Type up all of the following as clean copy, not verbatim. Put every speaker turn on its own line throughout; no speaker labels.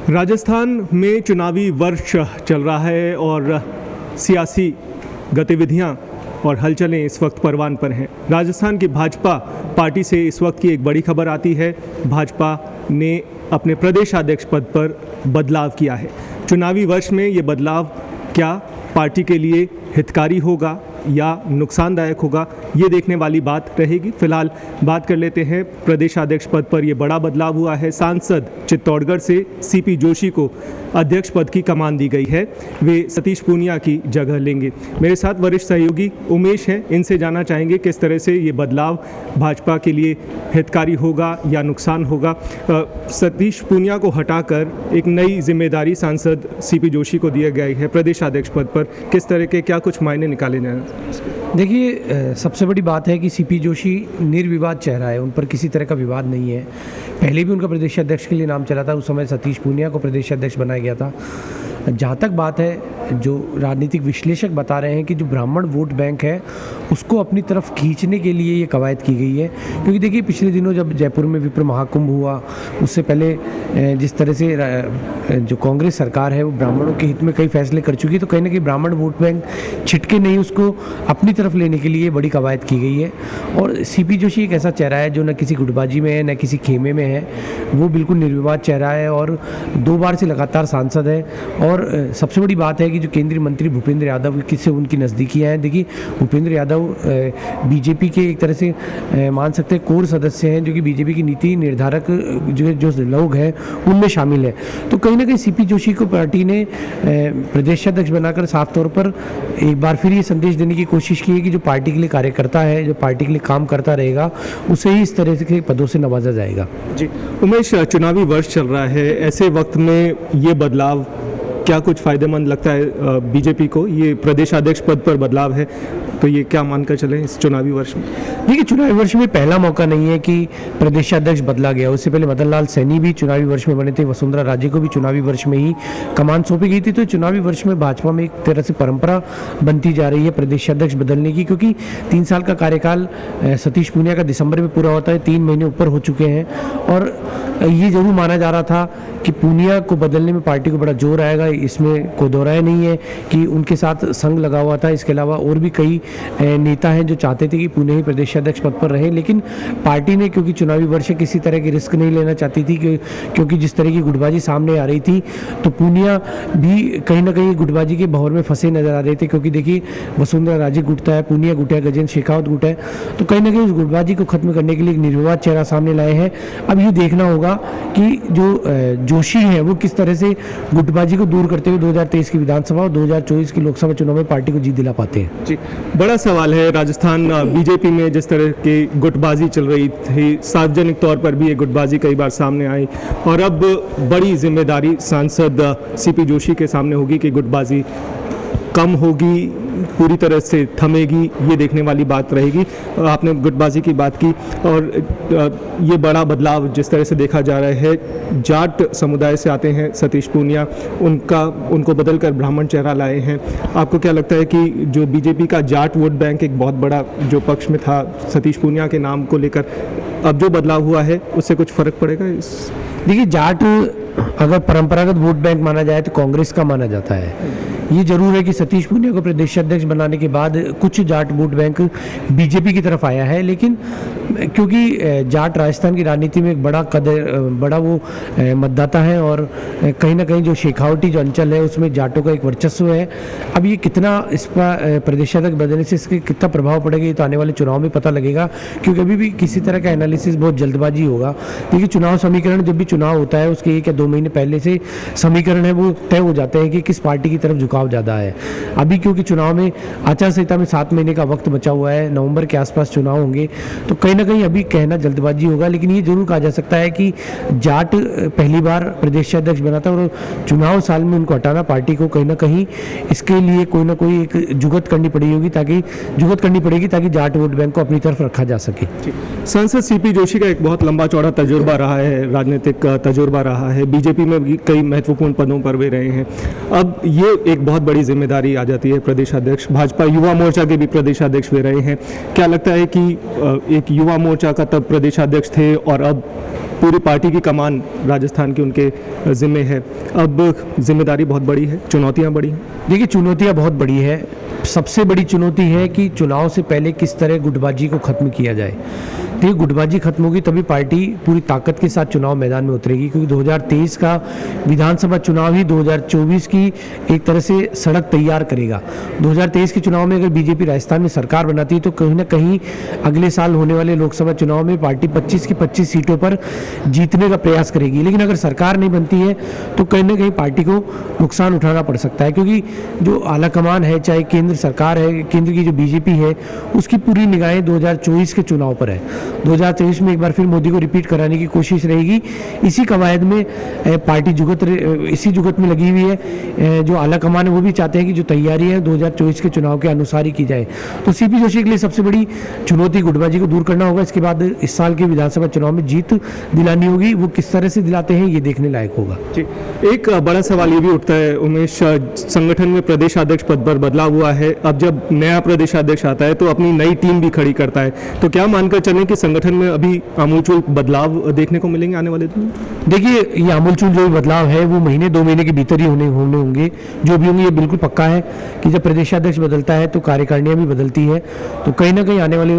राजस्थान में चुनावी वर्ष चल रहा है और सियासी गतिविधियां और हलचलें इस वक्त परवान पर हैं। राजस्थान की भाजपा पार्टी से इस वक्त की एक बड़ी खबर आती है। भाजपा ने अपने प्रदेशाध्यक्ष पद पर बदलाव किया है। चुनावी वर्ष में ये बदलाव क्या पार्टी के लिए हितकारी होगा या नुकसानदायक होगा, ये देखने वाली बात रहेगी। फिलहाल बात कर लेते हैं प्रदेशाध्यक्ष पद पर ये बड़ा बदलाव हुआ है। सांसद चित्तौड़गढ़ से सीपी जोशी को अध्यक्ष पद की कमान दी गई है। वे सतीश पूनिया की जगह लेंगे। मेरे साथ वरिष्ठ सहयोगी उमेश हैं, इनसे जानना चाहेंगे किस तरह से ये बदलाव भाजपा के लिए हितकारी होगा या नुकसान होगा। सतीश पूनिया को हटाकर एक नई जिम्मेदारी सांसद सीपी जोशी को दिया गया है प्रदेशाध्यक्ष पद पर। किस तरह के क्या कुछ मायने निकाले जाए?
देखिए, सबसे बड़ी बात है कि सीपी जोशी निर्विवाद चेहरा है, उन पर किसी तरह का विवाद नहीं है। पहले भी उनका प्रदेशाध्यक्ष के लिए नाम चला था, उस समय सतीश पूनिया को प्रदेशाध्यक्ष बनाया गया था। जहाँ तक बात है, जो राजनीतिक विश्लेषक बता रहे हैं कि जो ब्राह्मण वोट बैंक है उसको अपनी तरफ खींचने के लिए ये कवायद की गई है। क्योंकि देखिए, पिछले दिनों जब जयपुर में विप्र महाकुंभ हुआ, उससे पहले जिस तरह से जो कांग्रेस सरकार है वो ब्राह्मणों के हित में कई फैसले कर चुकी है, तो कहीं ना कहीं ब्राह्मण वोट बैंक छिटके नहीं, उसको अपनी तरफ लेने के लिए बड़ी कवायद की गई है। और सीपी जोशी एक ऐसा चेहरा है जो न किसी गुटबाजी में है न किसी खेमे में है, वो बिल्कुल निर्विवाद चेहरा है और 2 बार से लगातार सांसद है। और सबसे बड़ी बात है कि जो केंद्रीय मंत्री भूपेंद्र यादव किससे उनकी नज़दीकियाँ हैं। देखिए, भूपेंद्र यादव बीजेपी के एक तरह से मान सकते हैं कोर सदस्य हैं, जो कि बीजेपी की नीति निर्धारक जो लोग हैं उनमें शामिल है। तो कहीं ना कहीं सीपी जोशी को पार्टी ने प्रदेशाध्यक्ष बनाकर साफ तौर पर एक बार फिर ये संदेश देने की कोशिश की है कि जो पार्टी के लिए कार्यकर्ता है, जो पार्टी के लिए काम करता रहेगा, उसे ही इस तरह के पदों से नवाजा जाएगा।
जी उमेश, चुनावी वर्ष चल रहा है, ऐसे वक्त में ये बदलाव क्या कुछ फ़ायदेमंद लगता है बीजेपी को? ये प्रदेशाध्यक्ष पद पर बदलाव है, तो ये क्या मानकर चलें इस चुनावी वर्ष में?
देखिए, चुनावी वर्ष में पहला मौका नहीं है कि प्रदेशाध्यक्ष बदला गया। उससे पहले मदन लाल सैनी भी चुनावी वर्ष में बने थे, वसुंधरा राजे को भी चुनावी वर्ष में ही कमान सौंपी गई थी। तो चुनावी वर्ष में भाजपा में एक तरह से परंपरा बनती जा रही है प्रदेशाध्यक्ष बदलने की, क्योंकि 3 साल का कार्यकाल सतीश पूनिया का दिसंबर में पूरा होता है, 3 महीने ऊपर हो चुके हैं। और ये जरूर माना जा रहा था कि पूनिया को बदलने में पार्टी को बड़ा जोर आएगा, इसमें कोई दोहराया नहीं है कि उनके साथ संग लगा हुआ था। इसके अलावा और भी कई नेता हैं जो चाहते थे कि पूनिया ही प्रदेशाध्यक्ष पद पर रहे, लेकिन पार्टी ने, क्योंकि चुनावी वर्ष किसी तरह की रिस्क नहीं लेना चाहती थी, क्योंकि जिस तरह की गुटबाजी सामने आ रही थी, तो पूनिया भी कहीं ना कहीं गुटबाजी के भंवर में फंसे नजर आ रहे थे। क्योंकि देखिए, वसुंधरा राजे गुटता है, पूनिया गुटा है, गजेंद्र शेखावत गुटा है, तो कहीं ना कहीं उस गुटबाजी को खत्म करने के लिए एक निर्विवाद चेहरा सामने लाए हैं। अब ये देखना होगा कि जो जोशी है वो किस तरह से गुटबाजी को दूर करते हुए 2023 की विधानसभा और 2024 की लोकसभा चुनाव में पार्टी को जीत दिला पाते हैं।
जी, बड़ा सवाल है। राजस्थान बीजेपी में जिस तरह की गुटबाजी चल रही थी, सार्वजनिक तौर पर भी ये गुटबाजी कई बार सामने आई, और अब बड़ी जिम्मेदारी सांसद सीपी जोशी के सामने होगी कि गुटबाजी कम होगी, पूरी तरह से थमेगी, ये देखने वाली बात रहेगी। आपने गुटबाजी की बात की, और ये बड़ा बदलाव जिस तरह से देखा जा रहा है, जाट समुदाय से आते हैं सतीश पूनिया, उनको बदल कर ब्राह्मण चेहरा लाए हैं। आपको क्या लगता है कि जो बीजेपी का जाट वोट बैंक एक बहुत बड़ा जो पक्ष में था सतीश पूनिया के नाम को लेकर, अब जो बदलाव हुआ है उससे कुछ फर्क पड़ेगा?
देखिए, जाट अगर परंपरागत वोट बैंक माना जाए तो कांग्रेस का माना जाता है। ये जरूर है कि सतीश पूनिया को प्रदेशाध्यक्ष बनाने के बाद कुछ जाट वोट बैंक बीजेपी की तरफ आया है, लेकिन क्योंकि जाट राजस्थान की राजनीति में एक बड़ा वो मतदाता है, और कहीं ना कहीं जो शेखावटी जो अंचल है उसमें जाटों का एक वर्चस्व है। अब ये कितना इसका प्रदेशाध्यक्ष बदलने से इसके कितना प्रभाव पड़ेगा, ये तो आने वाले चुनाव में पता लगेगा, क्योंकि अभी भी किसी तरह का एनालिसिस बहुत जल्दबाजी होगा। देखिए, चुनाव समीकरण, जब भी चुनाव होता है उसके 1 या 2 महीने पहले से समीकरण है वो तय हो जाते हैं कि किस पार्टी की तरफ झुकाव ज़्यादा है। अभी क्योंकि चुनाव में आचार संहिता में 7 महीने का वक्त बचा हुआ है, नवंबर के आसपास चुनाव होंगे, तो कहीं ना कहीं अभी कहना जल्दबाजी होगा। लेकिन ये जरूर कहा जा सकता है कि जाट पहली बार प्रदेशाध्यक्ष बना था, और चुनाव साल में उनको हटाना पार्टी को कहीं ना कहीं इसके लिए कोई ना कोई एक जुगत करनी पड़ेगी, ताकि जाट वोट बैंक को अपनी तरफ रखा जा सके।
सांसद सीपी जोशी का एक बहुत लंबा चौड़ा तजुर्बा रहा है, राजनीतिक तजुर्बा रहा है, बीजेपी में भी कई महत्वपूर्ण पदों पर वे रहे हैं। अब ये एक बहुत बड़ी जिम्मेदारी आ जाती है प्रदेशाध्यक्ष। भाजपा युवा मोर्चा के भी प्रदेशाध्यक्ष वे रहे हैं। क्या लगता है कि एक युवा मोर्चा का तब प्रदेशाध्यक्ष थे और अब पूरी पार्टी की कमान राजस्थान की उनके ज़िम्मे है। अब जिम्मेदारी बहुत बड़ी है, चुनौतियाँ बड़ी हैं।
देखिए, चुनौतियाँ बहुत बड़ी है। सबसे बड़ी चुनौती है कि चुनाव से पहले किस तरह गुटबाजी को ख़त्म किया जाए। तो ये गुटबाजी खत्म होगी तभी पार्टी पूरी ताकत के साथ चुनाव मैदान में उतरेगी, क्योंकि 2023 का विधानसभा चुनाव ही 2024 की एक तरह से सड़क तैयार करेगा। 2023 के चुनाव में अगर बीजेपी राजस्थान में सरकार बनाती है तो कहीं ना कहीं अगले साल होने वाले लोकसभा चुनाव में पार्टी 25 की 25 सीटों पर जीतने का प्रयास करेगी। लेकिन अगर सरकार नहीं बनती है तो कहीं ना कहीं पार्टी को नुकसान उठाना पड़ सकता है, क्योंकि जो आला कमान है, चाहे केंद्र सरकार है, केंद्र की जो बीजेपी है, उसकी पूरी निगाहें 2024 के चुनाव पर है। 2023 में एक बार फिर मोदी को रिपीट कराने की कोशिश रहेगी। इसी कवायद में पार्टी इसी जुगत में लगी हुई है। जो आला कमान है वो भी चाहते हैं कि जो तैयारी है 2024 के चुनाव के अनुसार ही की जाए। तो सीपी जोशी के लिए सबसे बड़ी चुनौती गुटबाजी को दूर करना होगा। इसके बाद इस साल के विधानसभा चुनाव में जीत दिलानी होगी। वो किस तरह से दिलाते हैं ये देखने लायक होगा।
जी, एक बड़ा सवाल ये भी उठता है उमेश, संगठन में प्रदेशाध्यक्ष पद पर बदलाव हुआ है। अब जब नया प्रदेशाध्यक्ष आता है तो अपनी नई टीम भी खड़ी करता है, तो क्या मानकर चलें कि संगठन में अभी आमूलचूल बदलाव देखने को मिलेंगे आने वाले दिन?
देखिए, ये आमूलचूल जो बदलाव है वो महीने 2 महीने के भीतर ही होने होंगे। जो भी होंगे ये बिल्कुल पक्का है कि जब प्रदेशाध्यक्ष बदलता है तो कार्यकारिणियाँ भी बदलती है। तो कहीं ना कहीं आने वाले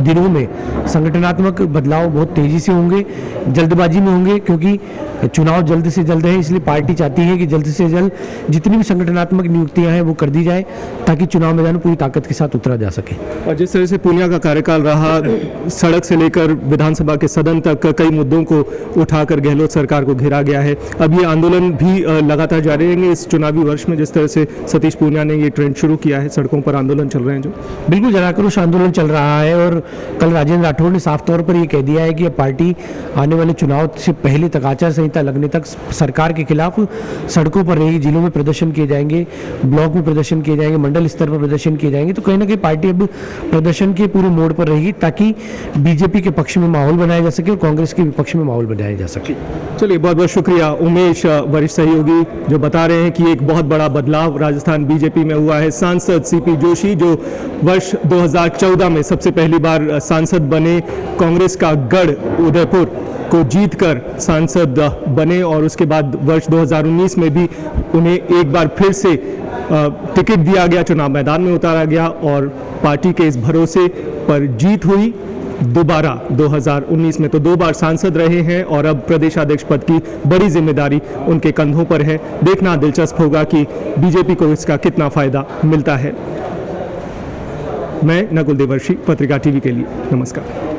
दिनों में संगठनात्मक बदलाव बहुत तेज़ी से होंगे, जल्दबाजी में होंगे, क्योंकि चुनाव जल्द से जल्द है। इसलिए पार्टी चाहती है कि जल्द से जल्द जितनी भी संगठनात्मक नियुक्तियां हैं वो कर दी जाए, ताकि चुनाव मैदान में पूरी ताकत के साथ उतरा जा सके।
और जिस तरह से पूनिया का कार्यकाल रहा, सड़क से लेकर विधानसभा के सदन तक कई मुद्दों को उठाकर गहलोत सरकार को घेरा गया है। अब ये आंदोलन भी लगातार जारी रहेंगे इस चुनावी वर्ष में, जिस तरह से सतीश पूनिया ने ये ट्रेंड शुरू किया है, सड़कों पर आंदोलन चल रहे हैं जो
बिल्कुल जनाक्रोश आंदोलन चल रहा है। और कल राजेंद्र राठौड़ ने साफ तौर पर यह कह दिया है कि अब पार्टी आने वाले चुनाव से पहले तक, आचार संहिता लगने तक, सरकार के खिलाफ सड़कों पर रहेगी। जिलों में प्रदर्शन किए जाएंगे, ब्लॉक में प्रदर्शन किए जाएंगे, मंडल स्तर पर प्रदर्शन किए जाएंगे। तो कहीं ना कहीं पार्टी अब प्रदर्शन के पूरे मोड़ पर रहेगी, ताकि बीजेपी के पक्ष में माहौल बनाया जा सके और कांग्रेस के विपक्ष में माहौल बनाया जा सके।
चलिए, बहुत बहुत शुक्रिया उमेश, वरिष्ठ सहयोगी, जो बता रहे हैं कि एक बहुत बड़ा बदलाव राजस्थान बीजेपी में हुआ है। सांसद सीपी जोशी, जो वर्ष 2014 में सबसे पहली बार सांसद बने, कांग्रेस का गढ़ उदयपुर को जीतकर सांसद बने, और उसके बाद वर्ष 2019 में भी उन्हें एक बार फिर से टिकट दिया गया, चुनाव मैदान में उतारा गया और पार्टी के इस भरोसे पर जीत हुई। दोबारा 2019 में तो 2 बार सांसद रहे हैं और अब प्रदेशाध्यक्ष पद की बड़ी जिम्मेदारी उनके कंधों पर है। देखना दिलचस्प होगा कि बीजेपी को इसका कितना फायदा मिलता है। मैं नकुल देवर्षी, पत्रिका टीवी के लिए, नमस्कार।